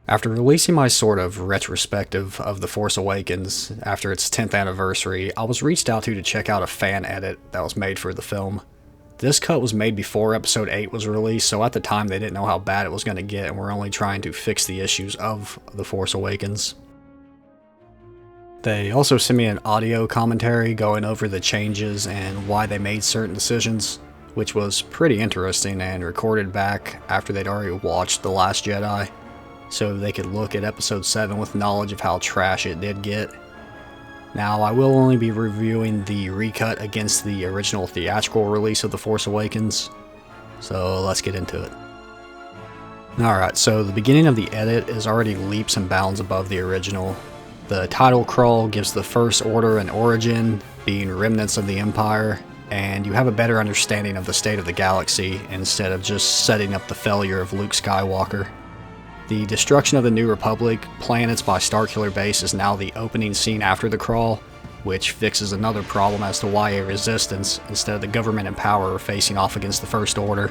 After releasing my sort of retrospective of The Force Awakens after its 10th anniversary, I was reached out to check out a fan edit that was made for the film. This cut was made before Episode 8 was released, so at the time they didn't know how bad it was going to get and were only trying to fix the issues of The Force Awakens. They also sent me an audio commentary going over the changes and why they made certain decisions, which was pretty interesting and recorded back after they'd already watched The Last Jedi, so they could look at Episode 7 with knowledge of how trash it did get. Now, I will only be reviewing the recut against the original theatrical release of The Force Awakens, so let's get into it. Alright, so the beginning of the edit is already leaps and bounds above the original. The title crawl gives the First Order an origin, being remnants of the Empire, and you have a better understanding of the state of the galaxy instead of just setting up the failure of Luke Skywalker. The destruction of the New Republic planets by Starkiller Base is now the opening scene after the crawl, which fixes another problem as to why a resistance instead of the government in power are facing off against the First Order.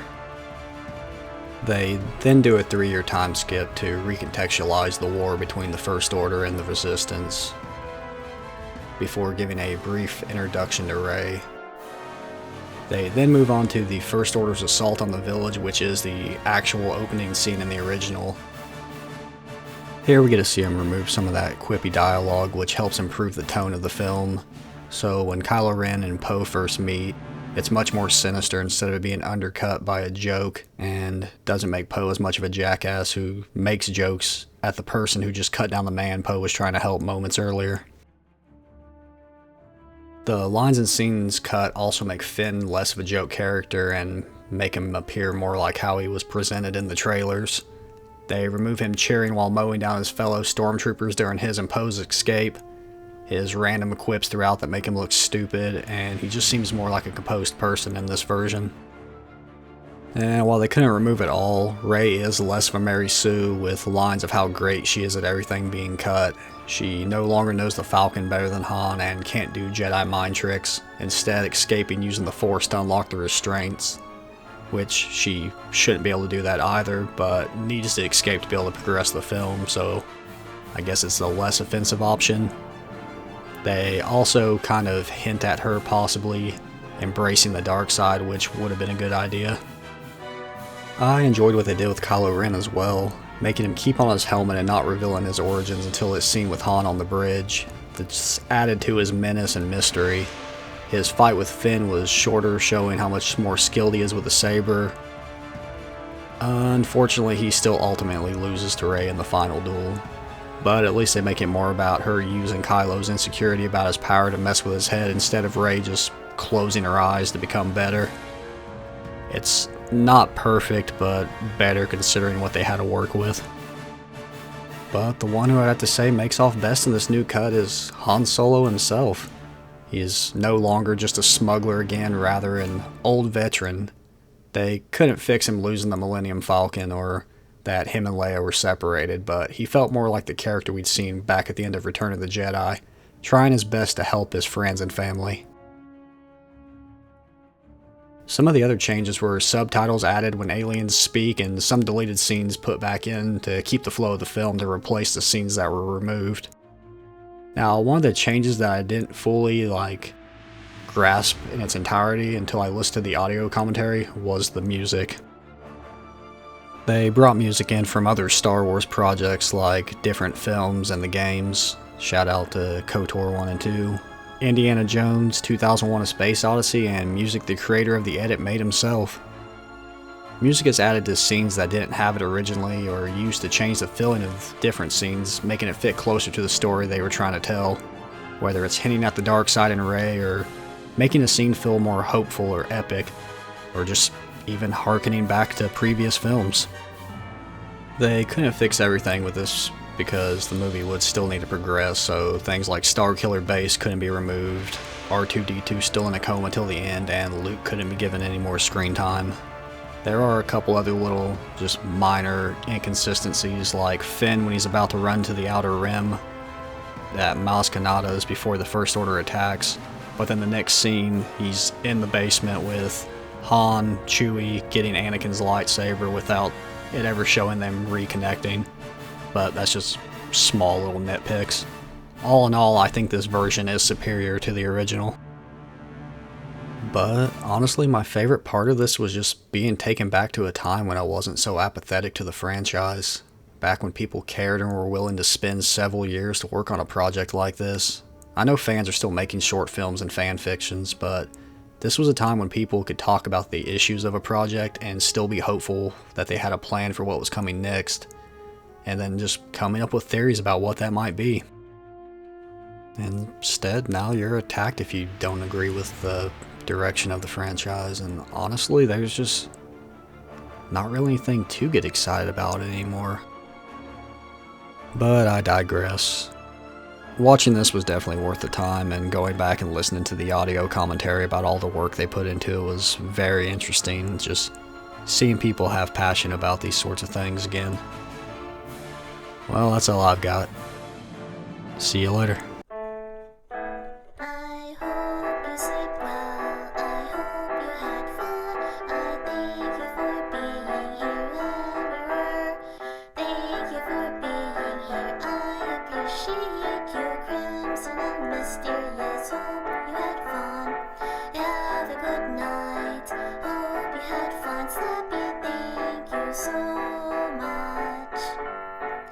They then do a 3-year time skip to recontextualize the war between the First Order and the Resistance, before giving a brief introduction to Rey. They then move on to the First Order's assault on the village, which is the actual opening scene in the original. Here we get to see him remove some of that quippy dialogue, which helps improve the tone of the film. So when Kylo Ren and Poe first meet, it's much more sinister instead of being undercut by a joke, and doesn't make Poe as much of a jackass who makes jokes at the person who just cut down the man Poe was trying to help moments earlier. The lines and scenes cut also make Finn less of a joke character and make him appear more like how he was presented in the trailers. They remove him cheering while mowing down his fellow stormtroopers during his and Poe's escape, his random quips throughout that make him look stupid, and he just seems more like a composed person in this version. And while they couldn't remove it all, Rey is less of a Mary Sue with lines of how great she is at everything being cut. She no longer knows the Falcon better than Han and can't do Jedi mind tricks, instead escaping using the Force to unlock the restraints, which she shouldn't be able to do that either, but needs to escape to be able to progress the film, so I guess it's the less offensive option. They also kind of hint at her possibly embracing the dark side, which would have been a good idea. I enjoyed what they did with Kylo Ren as well, making him keep on his helmet and not revealing his origins until his scene with Han on the bridge. That's added to his menace and mystery. His fight with Finn was shorter, showing how much more skilled he is with the saber. Unfortunately, he still ultimately loses to Rey in the final duel, but at least they make it more about her using Kylo's insecurity about his power to mess with his head instead of Rey just closing her eyes to become better. It's not perfect, but better considering what they had to work with. But the one who I'd have to say makes off best in this new cut is Han Solo himself. He is no longer just a smuggler again, rather an old veteran. They couldn't fix him losing the Millennium Falcon or that him and Leia were separated, but he felt more like the character we'd seen back at the end of Return of the Jedi, trying his best to help his friends and family. Some of the other changes were subtitles added when aliens speak and some deleted scenes put back in to keep the flow of the film to replace the scenes that were removed. Now, one of the changes that I didn't fully grasp in its entirety until I listened to the audio commentary was the music. They brought music in from other Star Wars projects like different films and the games. Shout out to KOTOR 1 and 2, Indiana Jones, 2001: A Space Odyssey, and music the creator of the edit made himself. Music is added to scenes that didn't have it originally or used to change the feeling of different scenes, making it fit closer to the story they were trying to tell, whether it's hinting at the dark side in Rey or making a scene feel more hopeful or epic, or just even harkening back to previous films. They couldn't fix everything with this because the movie would still need to progress, so things like Starkiller Base couldn't be removed, R2-D2 still in a coma till the end, and Luke couldn't be given any more screen time. There are a couple other little, just minor inconsistencies, like Finn when he's about to run to the Outer Rim at Maz Kanata's before the First Order attacks, but then the next scene he's in the basement with Han, Chewie getting Anakin's lightsaber without it ever showing them reconnecting. but that's just small little nitpicks. All in all, I think this version is superior to the original. But honestly, my favorite part of this was just being taken back to a time when I wasn't so apathetic to the franchise. Back when people cared and were willing to spend several years to work on a project like this. I know fans are still making short films and fan fictions, but this was a time when people could talk about the issues of a project and still be hopeful that they had a plan for what was coming next, and then just coming up with theories about what that might be. Instead, now you're attacked if you don't agree with the direction of the franchise, and honestly, there's just not really anything to get excited about anymore. But I digress. Watching this was definitely worth the time, and going back and listening to the audio commentary about all the work they put into it was very interesting, just seeing people have passion about these sorts of things again. Well, that's all I've got. See you later. I hope you sleep well, I hope you had fun. I thank you for being here, Emperor. Thank you for being here, I appreciate you, Crimson and Mysterious. Hope you had fun, have a good night. Hope you had fun.